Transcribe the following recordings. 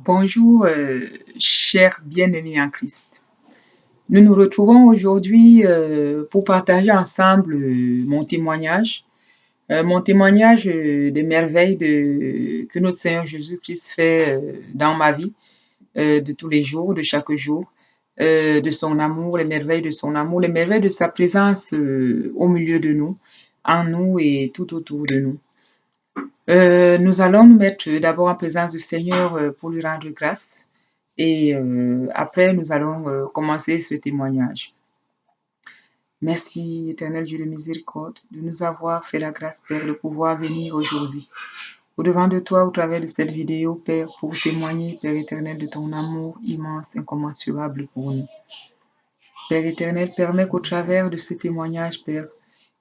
Bonjour, chers bien-aimés en Christ. Nous nous retrouvons aujourd'hui pour partager ensemble mon témoignage des merveilles que notre Seigneur Jésus-Christ fait dans ma vie de tous les jours, de chaque jour, de son amour, les merveilles de son amour, les merveilles de sa présence au milieu de nous, en nous et tout autour de nous. Nous allons nous mettre d'abord en présence du Seigneur pour lui rendre grâce et après nous allons commencer ce témoignage. Merci éternel Dieu de miséricorde de nous avoir fait la grâce Père de pouvoir venir aujourd'hui au-devant de toi au travers de cette vidéo Père pour témoigner Père éternel de ton amour immense, incommensurable pour nous. Père éternel, permets qu'au travers de ce témoignage Père,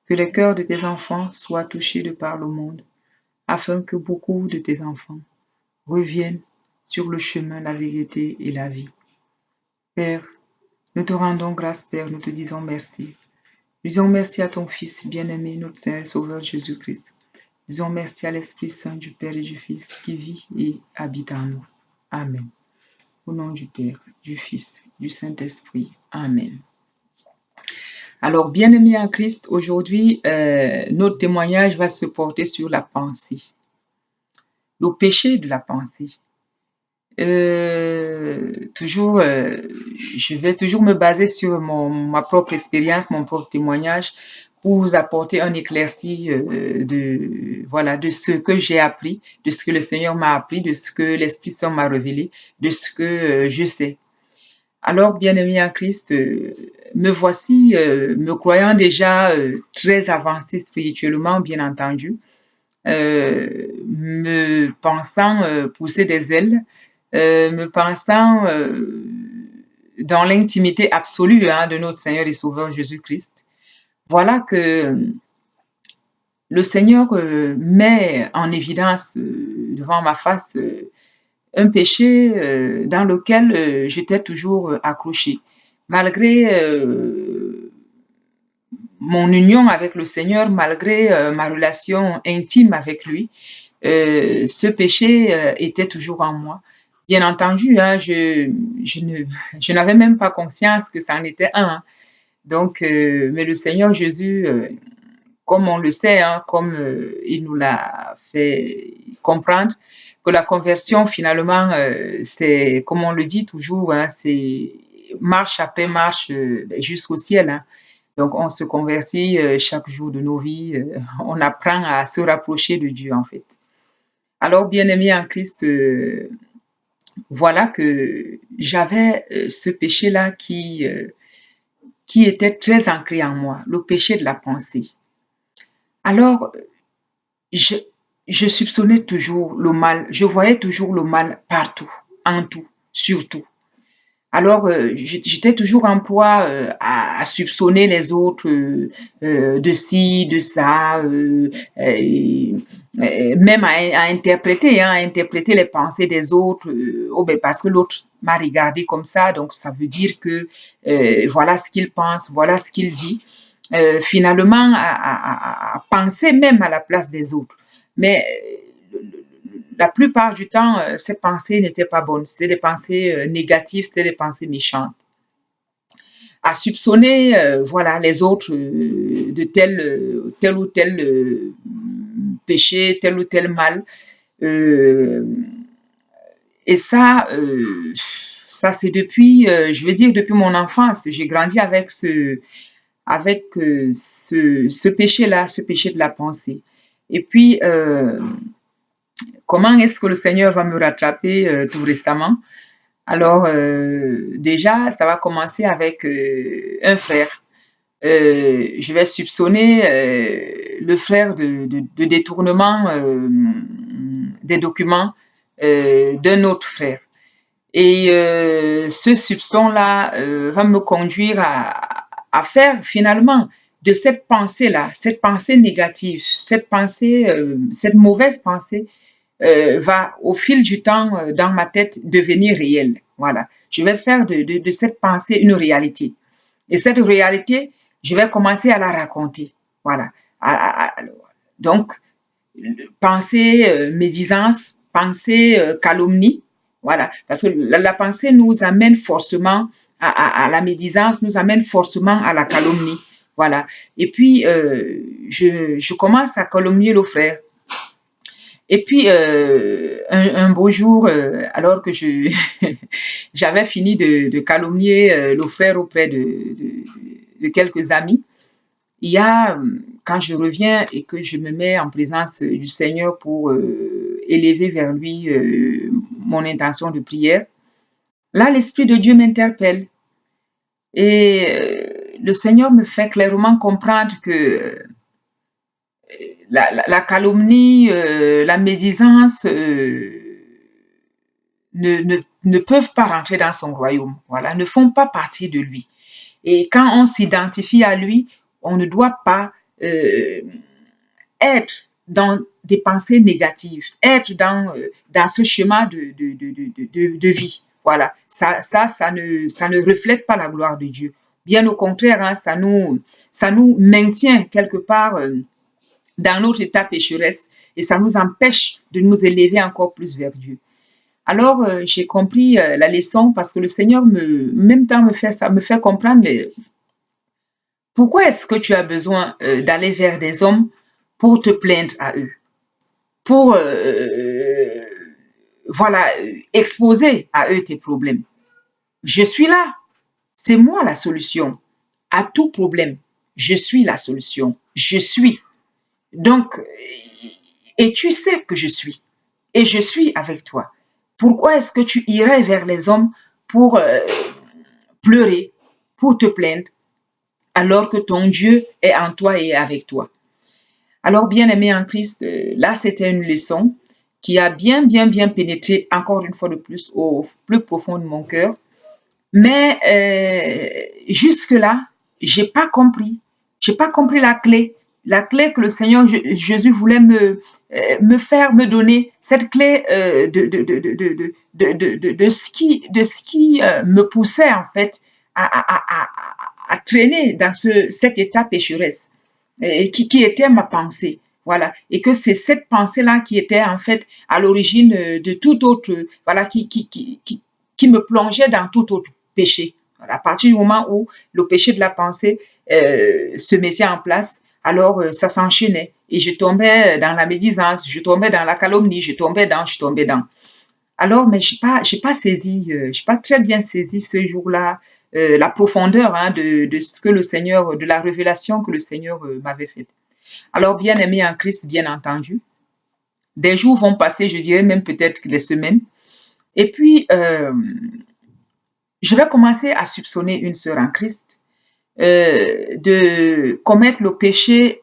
que les cœurs de tes enfants soient touchés de par le monde afin que beaucoup de tes enfants reviennent sur le chemin, la vérité et la vie. Père, nous te rendons grâce, Père, nous te disons merci. Disons merci à ton Fils bien-aimé, notre Seigneur et Sauveur Jésus-Christ. Disons merci à l'Esprit Saint du Père et du Fils qui vit et habite en nous. Amen. Au nom du Père, du Fils, du Saint-Esprit. Amen. Alors, bien-aimés en Christ, aujourd'hui, notre témoignage va se porter sur la pensée. Le péché de la pensée. Je vais toujours me baser sur ma propre expérience, mon propre témoignage pour vous apporter un éclairci de ce que j'ai appris, de ce que le Seigneur m'a appris, de ce que l'Esprit Saint m'a révélé, de ce que je sais. Alors, bien-aimé en Christ, me voici, me croyant déjà très avancé spirituellement, bien entendu, me pensant pousser des ailes, me pensant dans l'intimité absolue de notre Seigneur et Sauveur Jésus-Christ. Voilà que le Seigneur met en évidence devant ma face un péché dans lequel j'étais toujours accrochée. Malgré mon union avec le Seigneur, malgré ma relation intime avec lui, ce péché était toujours en moi. Bien entendu, je n'avais même pas conscience que ça en était un. Donc, mais le Seigneur Jésus, comme on le sait, comme il nous l'a fait comprendre, que la conversion, finalement, c'est, comme on le dit toujours, c'est marche après marche jusqu'au ciel. Donc, on se convertit chaque jour de nos vies. On apprend à se rapprocher de Dieu, en fait. Alors, bien-aimé en Christ, voilà que j'avais ce péché-là qui était très ancré en moi, le péché de la pensée. Alors, je soupçonnais toujours le mal, je voyais toujours le mal partout, en tout, surtout. Alors, j'étais toujours en proie à soupçonner les autres de ci, de ça, même à interpréter les pensées des autres. Parce que l'autre m'a regardé comme ça, donc ça veut dire que voilà ce qu'il pense, voilà ce qu'il dit. Finalement, à penser même à la place des autres. Mais la plupart du temps, ces pensées n'étaient pas bonnes. C'était des pensées négatives, c'était des pensées méchantes. À soupçonner, voilà, les autres de tel ou tel péché, tel ou tel mal. Et ça, c'est depuis, je veux dire, depuis mon enfance. J'ai grandi avec ce péché-là, ce péché de la pensée. Et puis, comment est-ce que le Seigneur va me rattraper tout récemment? Alors, déjà, ça va commencer avec un frère. Je vais soupçonner le frère de détournement des documents d'un autre frère. Et ce soupçon-là va me conduire à faire finalement de cette pensée-là, cette pensée négative, cette mauvaise pensée, va au fil du temps dans ma tête devenir réelle. Voilà. Je vais faire de cette pensée une réalité. Et cette réalité, je vais commencer à la raconter. Voilà. Donc, pensée médisance, pensée calomnie, Voilà, parce que la pensée nous amène forcément à la médisance, nous amène forcément à la calomnie. Voilà. Et puis, je commence à calomnier le frère. Et puis, un beau jour, alors que j'avais fini de calomnier le frère auprès de quelques amis, il y a, quand je reviens et que je me mets en présence du Seigneur pour élever vers lui mon intention de prière, là, l'Esprit de Dieu m'interpelle et le Seigneur me fait clairement comprendre que la calomnie, la médisance ne peuvent pas rentrer dans son royaume, voilà, ne font pas partie de lui. Et quand on s'identifie à lui, on ne doit pas être dans des pensées négatives, être dans ce schéma de vie. Voilà, ça ne reflète pas la gloire de Dieu. Bien au contraire, hein, ça nous maintient quelque part dans notre état pécheresse et ça nous empêche de nous élever encore plus vers Dieu. Alors, j'ai compris la leçon parce que le Seigneur, même temps, me fait comprendre, mais pourquoi est-ce que tu as besoin d'aller vers des hommes pour te plaindre à eux, pour voilà, exposer à eux tes problèmes? Je suis là. C'est moi la solution à tout problème. Je suis la solution. Je suis. Donc, et tu sais que je suis. Et je suis avec toi. Pourquoi est-ce que tu irais vers les hommes pour pleurer, pour te plaindre, alors que ton Dieu est en toi et est avec toi? Alors, bien-aimé en Christ, là, c'était une leçon qui a bien pénétré, encore une fois de plus, au plus profond de mon cœur. Mais jusque-là, j'ai pas compris. J'ai pas compris la clé. La clé que le Seigneur Jésus voulait me donner, cette clé de ce qui me poussait en fait à traîner dans cet état pécheresse qui était ma pensée. Voilà. Et que c'est cette pensée-là qui était en fait à l'origine de tout autre, voilà, qui me plongeait dans tout autre péché. Voilà. À partir du moment où le péché de la pensée se mettait en place, alors ça s'enchaînait. Et je tombais dans la médisance, je tombais dans la calomnie, je tombais dans. Alors, mais j'ai pas saisi, j'ai pas très bien saisi ce jour-là la profondeur hein, de ce que le Seigneur, de la révélation que le Seigneur m'avait faite. Alors, bien aimé en Christ, bien entendu, des jours vont passer, je dirais même peut-être des semaines, et puis je vais commencer à soupçonner une sœur en Christ de commettre le péché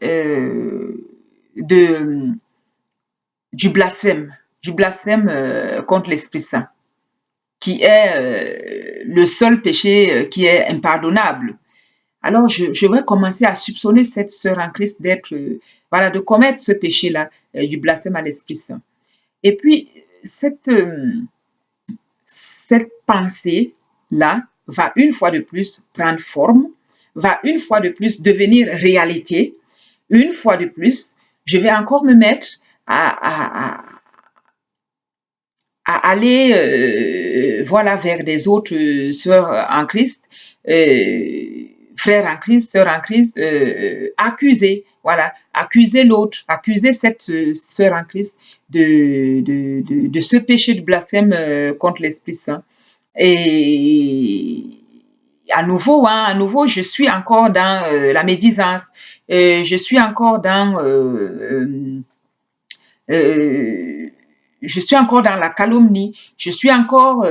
du blasphème contre l'Esprit Saint, qui est le seul péché qui est impardonnable. Alors, je vais commencer à soupçonner cette sœur en Christ d'être, voilà, de commettre ce péché-là, du blasphème à l'Esprit Saint. Et puis, cette pensée-là va une fois de plus prendre forme, va une fois de plus devenir réalité. Une fois de plus, je vais encore me mettre à aller voilà, vers des autres sœurs en Christ, frères en Christ, sœurs en Christ, accuser, voilà, accuser l'autre, accuser cette sœur en Christ de ce péché de blasphème contre l'Esprit Saint. Et à nouveau, je suis encore dans la médisance, je suis encore dans je suis encore dans la calomnie, je suis encore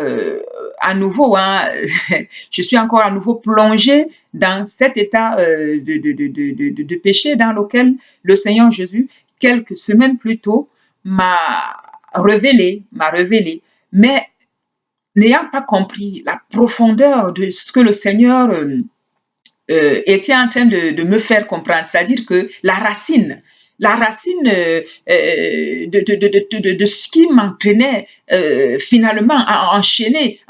à nouveau, hein, je suis encore à nouveau plongée dans cet état de péché dans lequel le Seigneur Jésus, quelques semaines plus tôt, m'a révélé. Mais n'ayant pas compris la profondeur de ce que le Seigneur était en train de me faire comprendre, c'est-à-dire que la racine de ce qui m'entraînait finalement à enchaîner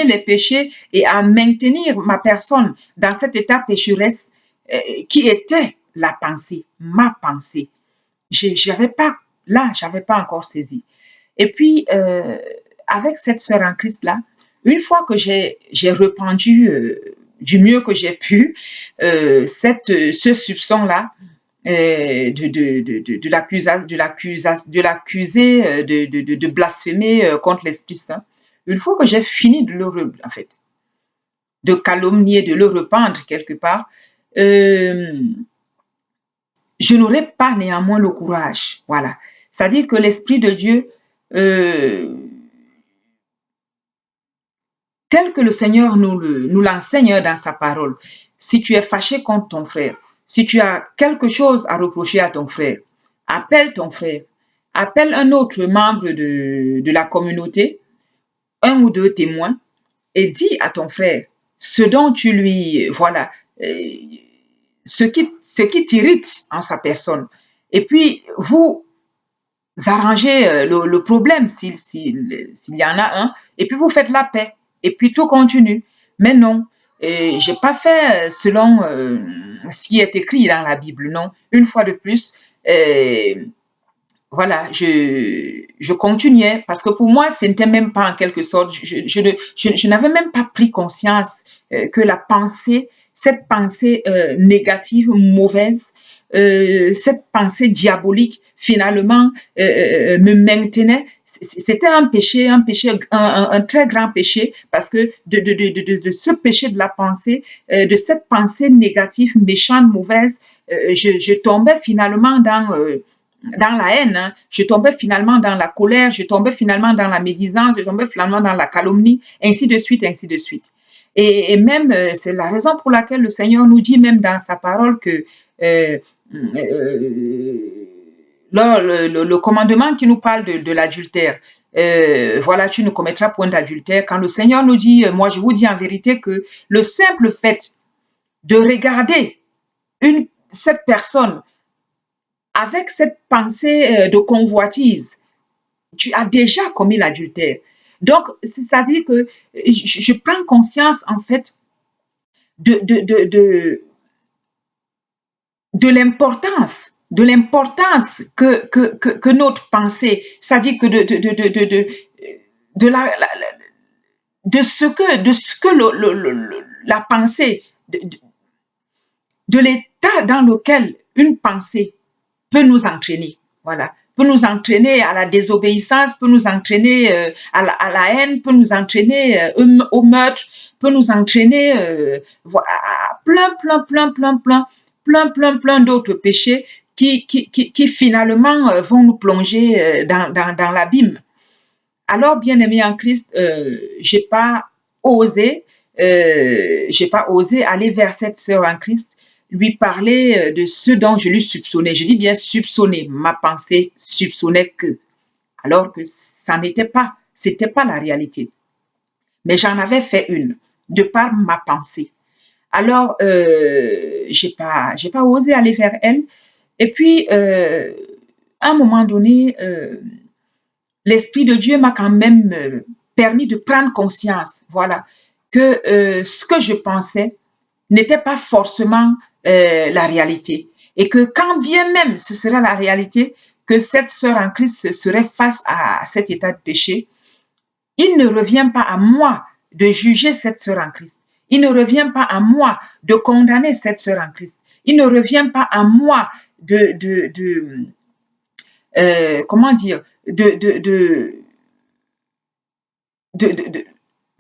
les péchés et à maintenir ma personne dans cet état pécheresse qui était la pensée, ma pensée. J'avais pas encore saisi. Et puis, avec cette sœur en Christ-là, une fois que j'ai répandu du mieux que j'ai pu ce soupçon-là, de l'accuser de blasphémer contre l'Esprit Saint. Une fois que j'ai fini de en fait, de calomnier, de le rependre quelque part, je n'aurai pas néanmoins le courage. Voilà. C'est-à-dire que l'Esprit de Dieu, tel que le Seigneur nous l'enseigne dans sa parole, si tu es fâché contre ton frère, si tu as quelque chose à reprocher à ton frère, appelle ton frère, appelle un autre membre de la communauté, un ou deux témoins, et dis à ton frère ce dont tu lui, voilà, ce qui t'irrite en sa personne. Et puis, vous arrangez le problème s'il y en a un, et puis vous faites la paix, et puis tout continue. Mais non, j'ai pas fait selon ce qui est écrit dans la Bible, non. Une fois de plus, voilà, je continuais parce que pour moi, ce n'était même pas en quelque sorte, je n'avais même pas pris conscience que cette pensée négative, mauvaise, cette pensée diabolique, finalement, me maintenait. C'était un péché, un très grand péché, parce que de ce péché de la pensée, de cette pensée négative, méchante, mauvaise, je tombais finalement dans la haine, hein. Je tombais finalement dans la colère, je tombais finalement dans la médisance, je tombais finalement dans la calomnie, ainsi de suite, ainsi de suite. Et même, c'est la raison pour laquelle le Seigneur nous dit même dans sa parole que le commandement qui nous parle de l'adultère, voilà, tu ne commettras point d'adultère. Quand le Seigneur nous dit, moi je vous dis en vérité que le simple fait de regarder cette personne avec cette pensée de convoitise, tu as déjà commis l'adultère. Donc, c'est-à-dire que je prends conscience, en fait, de l'importance que notre pensée, c'est-à-dire que de ce que la pensée, de l'état dans lequel une pensée peut nous entraîner, voilà, peut nous entraîner à la désobéissance, peut nous entraîner à la haine, peut nous entraîner au meurtre, peut nous entraîner à plein d'autres péchés qui finalement vont nous plonger dans l'abîme. Alors, bien-aimé en Christ, j'ai pas osé aller vers cette sœur en Christ, lui parler de ce dont je lui soupçonnais. Je dis bien soupçonner, ma pensée soupçonnait que, alors que ça n'était pas, c'était pas la réalité. Mais j'en avais fait une, de par ma pensée. Alors, j'ai pas osé aller vers elle. Et puis, à un moment donné, l'Esprit de Dieu m'a quand même permis de prendre conscience, voilà, que ce que je pensais n'était pas forcément la réalité. Et que quand bien même ce serait la réalité, que cette sœur en Christ serait face à cet état de péché, il ne revient pas à moi de juger cette sœur en Christ. Il ne revient pas à moi de condamner cette sœur en Christ. Il ne revient pas à moi comment dire,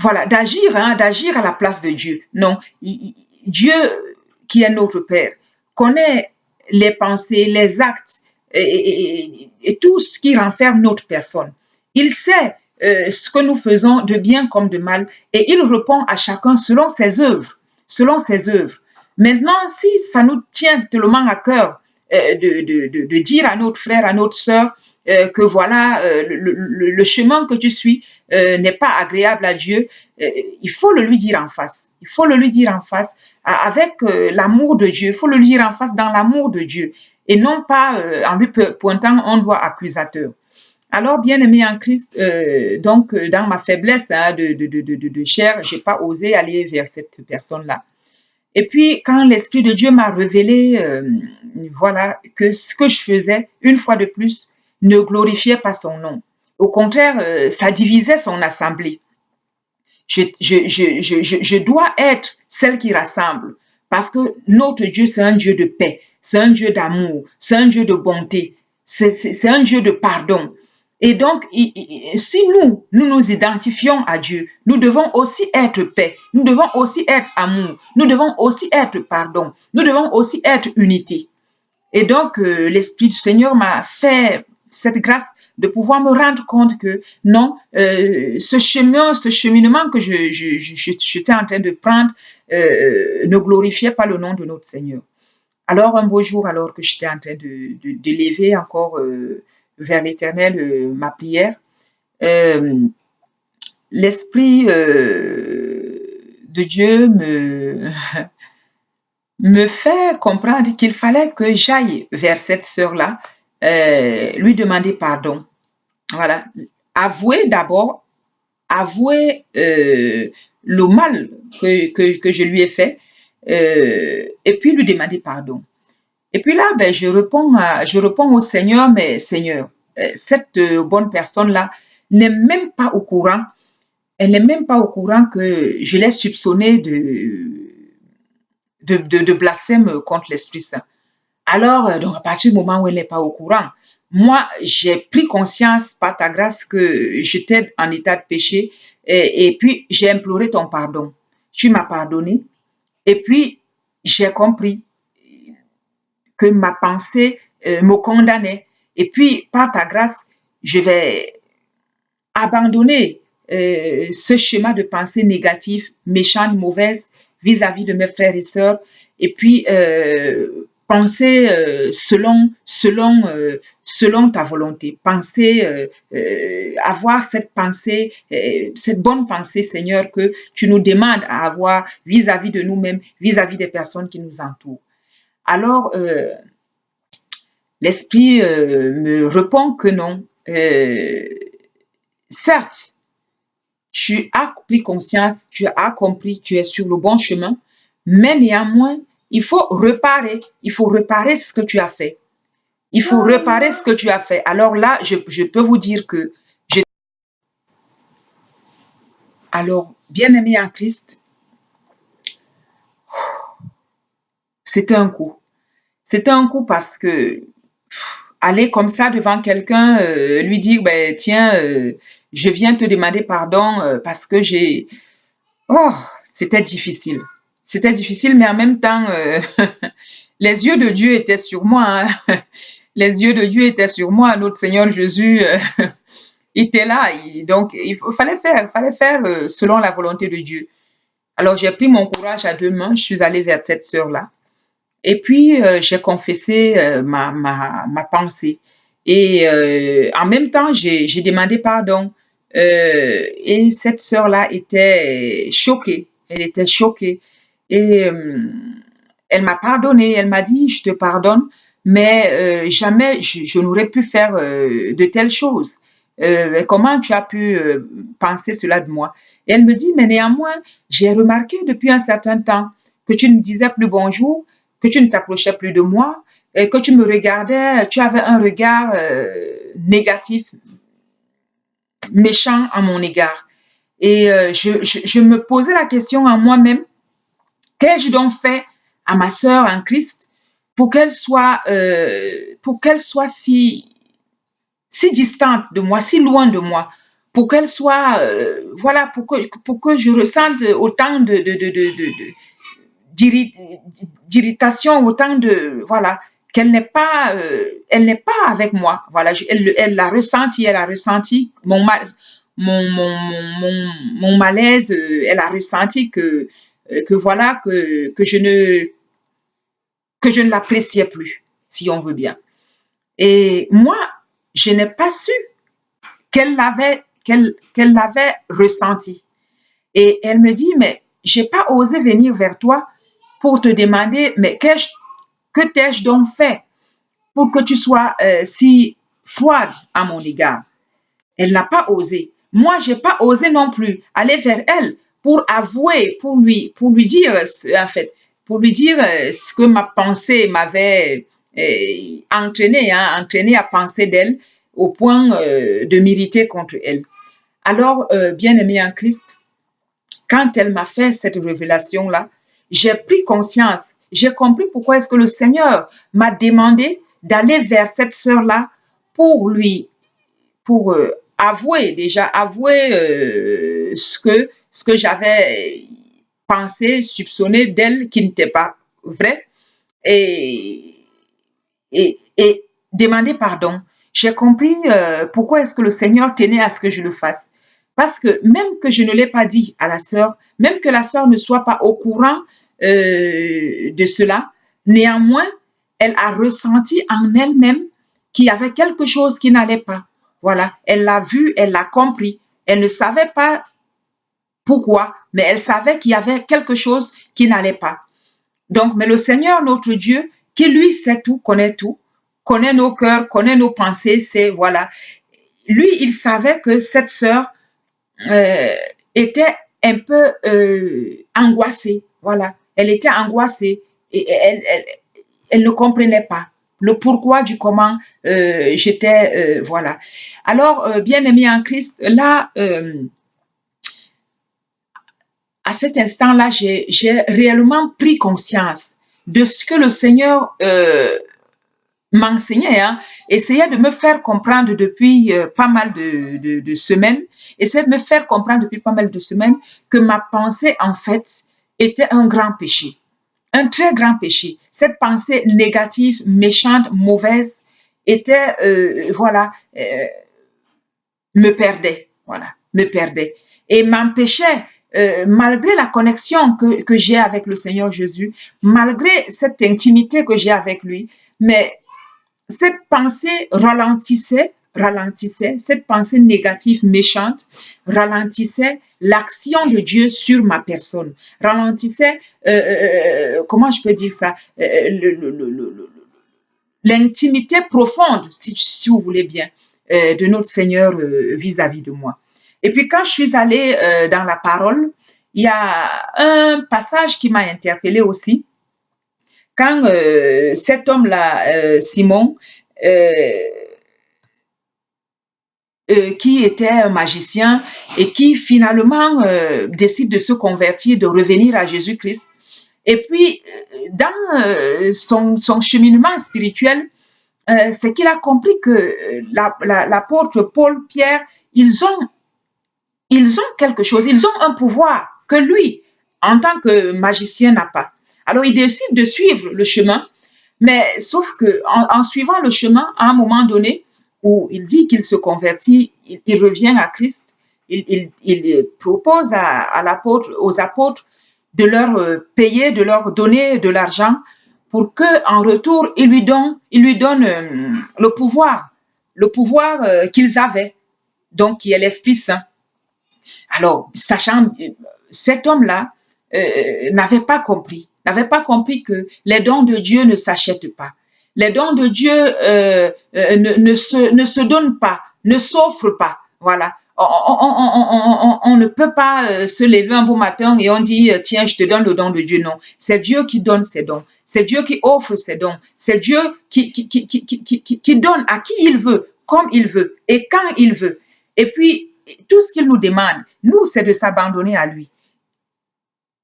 voilà, d'agir à la place de Dieu. Non, Dieu, qui est notre Père, connaît les pensées, les actes et tout ce qui renferme notre personne. Il sait ce que nous faisons de bien comme de mal et il répond à chacun selon ses œuvres. Selon ses œuvres. Maintenant, si ça nous tient tellement à cœur de dire à notre frère, à notre sœur, que voilà, le chemin que tu suis n'est pas agréable à Dieu, il faut le lui dire en face. Il faut le lui dire en face avec l'amour de Dieu. Il faut le lui dire en face dans l'amour de Dieu et non pas en lui pointant un doigt accusateur. Alors, bien-aimé en Christ, donc dans ma faiblesse de chair, j'ai pas osé aller vers cette personne-là. Et puis, quand l'Esprit de Dieu m'a révélé, voilà, que ce que je faisais, une fois de plus, ne glorifiait pas son nom. Au contraire, ça divisait son assemblée. Je dois être celle qui rassemble. Parce que notre Dieu, c'est un Dieu de paix, c'est un Dieu d'amour, c'est un Dieu de bonté, c'est un Dieu de pardon. Et donc, si nous nous identifions à Dieu, nous devons aussi être paix, nous devons aussi être amour, nous devons aussi être pardon, nous devons aussi être unité. Et donc, l'Esprit du Seigneur m'a fait cette grâce de pouvoir me rendre compte que non, ce cheminement que j'étais en train de prendre ne glorifiait pas le nom de notre Seigneur. Alors, un beau jour, alors que j'étais en train d'élever encore vers l'Éternel ma prière, l'Esprit de Dieu me fait comprendre qu'il fallait que j'aille vers cette sœur-là, lui demander pardon. Voilà. Avouer d'abord, avouer le mal que je lui ai fait, et puis lui demander pardon. Et puis là, ben, je réponds au Seigneur, mais Seigneur, cette bonne personne-là n'est même pas au courant, elle n'est même pas au courant que je l'ai soupçonnée de blasphème contre l'Esprit Saint. Alors, donc, à partir du moment où elle n'est pas au courant, moi, j'ai pris conscience par ta grâce que j'étais en état de péché et puis j'ai imploré ton pardon. Tu m'as pardonné et puis j'ai compris que ma pensée me condamnait. Et puis, par ta grâce, je vais abandonner ce schéma de pensée négative, méchante, mauvaise vis-à-vis de mes frères et sœurs et puis penser selon ta volonté, penser, avoir cette pensée, cette bonne pensée, Seigneur, que tu nous demandes à avoir vis-à-vis de nous-mêmes, vis-à-vis des personnes qui nous entourent. Alors, l'Esprit me répond que non. Certes, tu as pris conscience, tu as compris, tu es sur le bon chemin, mais néanmoins, il faut réparer ce que tu as fait. Il faut réparer ce que tu as fait. Alors là, je peux vous dire que, alors, bien-aimé en Christ, c'était un coup. C'était un coup parce que aller comme ça devant quelqu'un, lui dire, ben, tiens, je viens te demander pardon parce que j'ai... Oh, c'était difficile. C'était difficile, mais en même temps, les yeux de Dieu étaient sur moi. Hein. Les yeux de Dieu étaient sur moi. Notre Seigneur Jésus était là. Donc, fallait faire selon la volonté de Dieu. Alors, j'ai pris mon courage à deux mains. Je suis allée vers cette sœur-là. Et puis, j'ai confessé ma pensée. Et en même temps, j'ai demandé pardon. Et cette sœur-là était choquée. Elle était choquée. Et elle m'a pardonné. Elle m'a dit, je te pardonne, mais jamais je n'aurais pu faire de telles choses. Comment tu as pu penser cela de moi? Et elle me dit, mais néanmoins, j'ai remarqué depuis un certain temps que tu ne disais plus bonjour, que tu ne t'approchais plus de moi, et que tu me regardais, tu avais un regard négatif, méchant à mon égard. Et je me posais la question à moi-même, qu'ai-je donc fait à ma sœur en Christ pour qu'elle soit si distante de moi, si loin de moi, pour qu'elle soit, voilà, pour que je ressente autant d'irritation, autant de, voilà, qu'elle n'est pas, elle n'est pas avec moi. Voilà, elle l'a ressenti, mon malaise, elle a ressenti que voilà, que je ne l'appréciais plus, si on veut bien. Et moi, je n'ai pas su qu'elle l'avait ressenti. Et elle me dit, mais j'ai pas osé venir vers toi pour te demander, mais que t'ai-je donc fait pour que tu sois si froide à mon égard? Elle n'a pas osé. Moi, j'ai pas osé non plus aller vers elle pour avouer, pour lui dire, en fait, pour lui dire ce que ma pensée m'avait entraîné à penser d'elle, au point de m'irriter contre elle. Alors, bien-aimée en Christ, quand elle m'a fait cette révélation-là, j'ai pris conscience, j'ai compris pourquoi est-ce que le Seigneur m'a demandé d'aller vers cette sœur-là pour avouer ce que j'avais pensé, soupçonné d'elle qui n'était pas vrai et, et demander pardon. J'ai compris pourquoi est-ce que le Seigneur tenait à ce que je le fasse. Parce que même que je ne l'ai pas dit à la sœur, même que la sœur ne soit pas au courant de cela, néanmoins, elle a ressenti en elle-même qu'il y avait quelque chose qui n'allait pas. Voilà, elle l'a vu, elle l'a compris. Elle ne savait pas pourquoi, mais elle savait qu'il y avait quelque chose qui n'allait pas. Donc, mais le Seigneur, notre Dieu, qui lui sait tout, connaît nos cœurs, connaît nos pensées, c'est voilà. Lui, il savait que cette sœur euh, était un peu angoissée. Voilà, elle était angoissée et elle ne comprenait pas le pourquoi du comment j'étais. Voilà. Alors, bien-aimé en Christ, là, à cet instant-là, j'ai réellement pris conscience de ce que le Seigneur m'enseignait, hein, essayait de me faire comprendre depuis pas mal de semaines, essayait de me faire comprendre depuis pas mal de semaines que ma pensée, en fait, était un grand péché, un très grand péché. Cette pensée négative, méchante, mauvaise, était, voilà, me perdait, voilà, me perdait et m'empêchait, malgré la connexion que j'ai avec le Seigneur Jésus, malgré cette intimité que j'ai avec lui, mais cette pensée ralentissait, cette pensée négative, méchante, ralentissait l'action de Dieu sur ma personne, ralentissait, comment je peux dire ça, l'intimité profonde, si vous voulez bien, de notre Seigneur vis-à-vis de moi. Et puis quand je suis allée dans la parole, il y a un passage qui m'a interpellée aussi. Quand cet homme-là, Simon, euh, qui était un magicien et qui finalement décide de se convertir, de revenir à Jésus-Christ. Et puis, dans son cheminement spirituel, c'est qu'il a compris que l'apôtre Paul, Pierre, ils ont quelque chose, ils ont un pouvoir que lui, en tant que magicien, n'a pas. Alors, il décide de suivre le chemin, mais sauf que en suivant le chemin, à un moment donné, où il dit qu'il se convertit, il revient à Christ, il propose aux apôtres de leur payer, de leur donner de l'argent pour que, en retour, il lui donne le pouvoir qu'ils avaient, donc qui est l'Esprit Saint. Alors, sachant, cet homme-là n'avait pas compris que les dons de Dieu ne s'achètent pas. Les dons de Dieu ne se donnent pas, ne s'offrent pas. Voilà. On ne peut pas se lever un beau matin et on dit, tiens, je te donne le don de Dieu. Non, c'est Dieu qui donne ses dons. C'est Dieu qui offre ses dons. C'est Dieu qui donne à qui il veut, comme il veut et quand il veut. Et puis, tout ce qu'il nous demande, nous, c'est de s'abandonner à lui,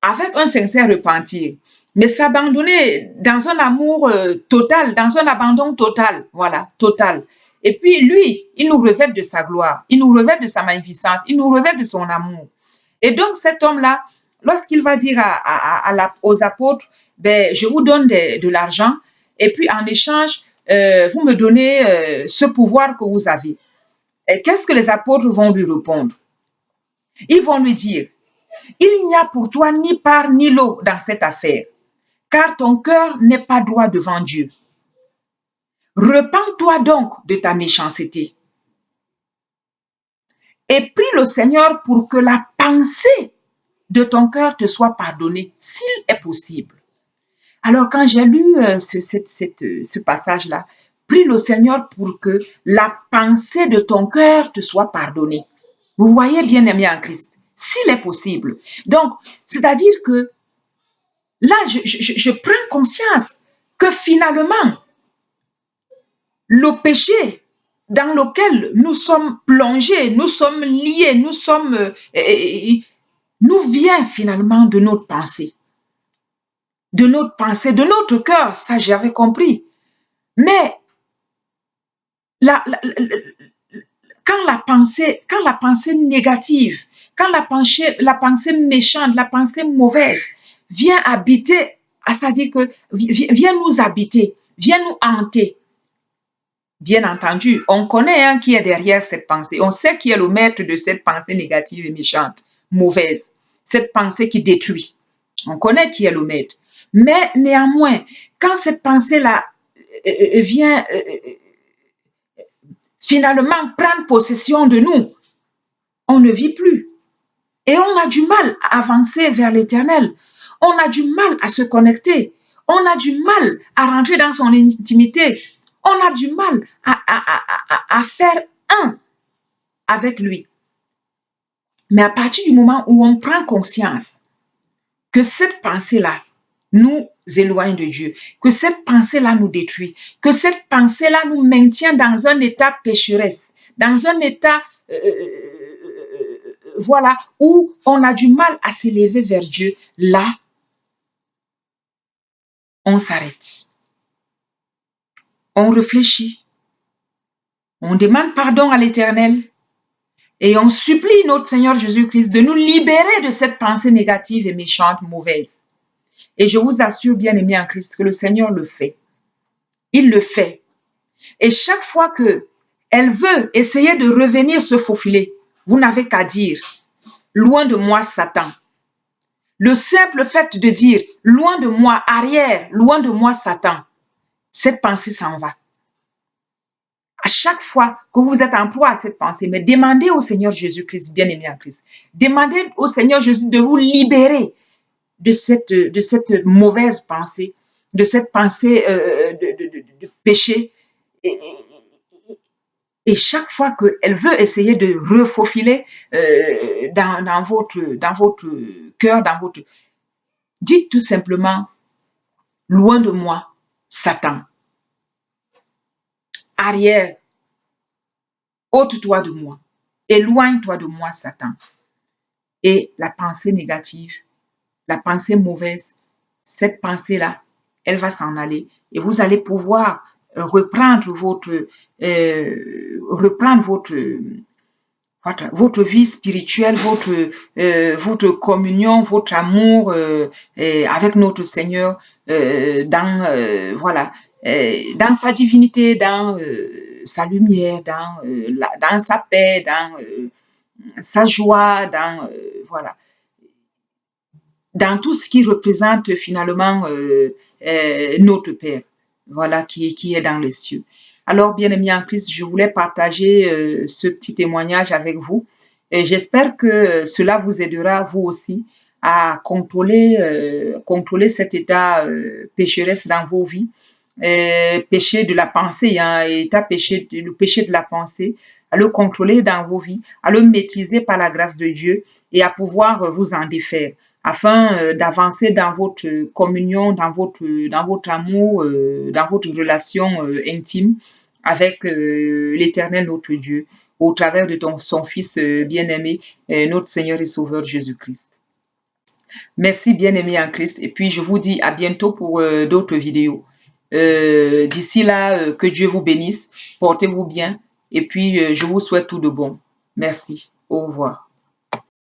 avec un sincère repentir, mais s'abandonner dans un amour total, dans un abandon total, voilà, total. Et puis lui, il nous revêt de sa gloire, il nous revêt de sa magnificence, il nous revêt de son amour. Et donc cet homme-là, lorsqu'il va dire aux apôtres, ben, je vous donne de l'argent, et puis en échange, vous me donnez ce pouvoir que vous avez. Qu'est-ce que les apôtres vont lui répondre? Ils vont lui dire, il n'y a pour toi ni part ni lot dans cette affaire, car ton cœur n'est pas droit devant Dieu. Repens-toi donc de ta méchanceté et prie le Seigneur pour que la pensée de ton cœur te soit pardonnée, s'il est possible. Alors quand j'ai lu ce passage-là, prie le Seigneur pour que la pensée de ton cœur te soit pardonnée. Vous voyez, bien-aimé en Christ, s'il est possible. Donc, c'est-à-dire que là, je prends conscience que finalement, le péché dans lequel nous sommes plongés, nous sommes liés, nous vient finalement de notre pensée. De notre cœur, ça j'avais compris. Mais quand la pensée négative, quand la pensée méchante, la pensée mauvaise vient habiter, c'est-à-dire que vient nous habiter, vient nous hanter. Bien entendu, on connaît qui est derrière cette pensée. On sait qui est le maître de cette pensée négative et méchante, mauvaise. Cette pensée qui détruit. On connaît qui est le maître. Mais néanmoins, quand cette pensée-là vient finalement prendre possession de nous, on ne vit plus. Et on a du mal à avancer vers l'éternel. On a du mal à se connecter. On a du mal à rentrer dans son intimité. On a du mal à faire un avec lui. Mais à partir du moment où on prend conscience que cette pensée-là nous éloigne de Dieu, que cette pensée-là nous détruit, que cette pensée-là nous maintient dans un état pécheresse, dans un état voilà, où on a du mal à s'élever vers Dieu, là, on s'arrête. On réfléchit. On demande pardon à l'Éternel et on supplie notre Seigneur Jésus-Christ de nous libérer de cette pensée négative et méchante, mauvaise. Et je vous assure, bien-aimés en Christ, que le Seigneur le fait. Il le fait. Et chaque fois qu'elle veut essayer de revenir se faufiler, vous n'avez qu'à dire, loin de moi, Satan. Le simple fait de dire, loin de moi, arrière, loin de moi, Satan, cette pensée s'en va. À chaque fois que vous êtes en proie à cette pensée, mais demandez au Seigneur Jésus-Christ, bien-aimé en Christ, demandez au Seigneur Jésus de vous libérer de cette mauvaise pensée, de cette pensée de péché. Et chaque fois qu'elle veut essayer de refaufiler dans votre cœur, dites tout simplement, loin de moi, Satan. Arrière, ôte-toi de moi, éloigne-toi de moi, Satan. Et la pensée négative, la pensée mauvaise, cette pensée-là, elle va s'en aller et vous allez pouvoir reprendre votre vie spirituelle, votre communion, votre amour avec notre Seigneur dans sa divinité, dans sa lumière, dans sa paix, dans sa joie, dans tout ce qui représente finalement notre Père, voilà, qui est dans les cieux. Alors, bien-aimés en Christ, je voulais partager ce petit témoignage avec vous. Et j'espère que cela vous aidera, vous aussi, à contrôler cet état pécheresse dans vos vies. Péché de la pensée, le péché de la pensée, à le contrôler dans vos vies, à le maîtriser par la grâce de Dieu et à pouvoir vous en défaire afin d'avancer dans votre communion, dans votre amour, dans votre relation intime avec l'Éternel notre Dieu, au travers de son Fils bien-aimé, notre Seigneur et Sauveur Jésus-Christ. Merci bien-aimés en Christ et puis je vous dis à bientôt pour d'autres vidéos. D'ici là, que Dieu vous bénisse, portez-vous bien et puis je vous souhaite tout de bon. Merci, au revoir.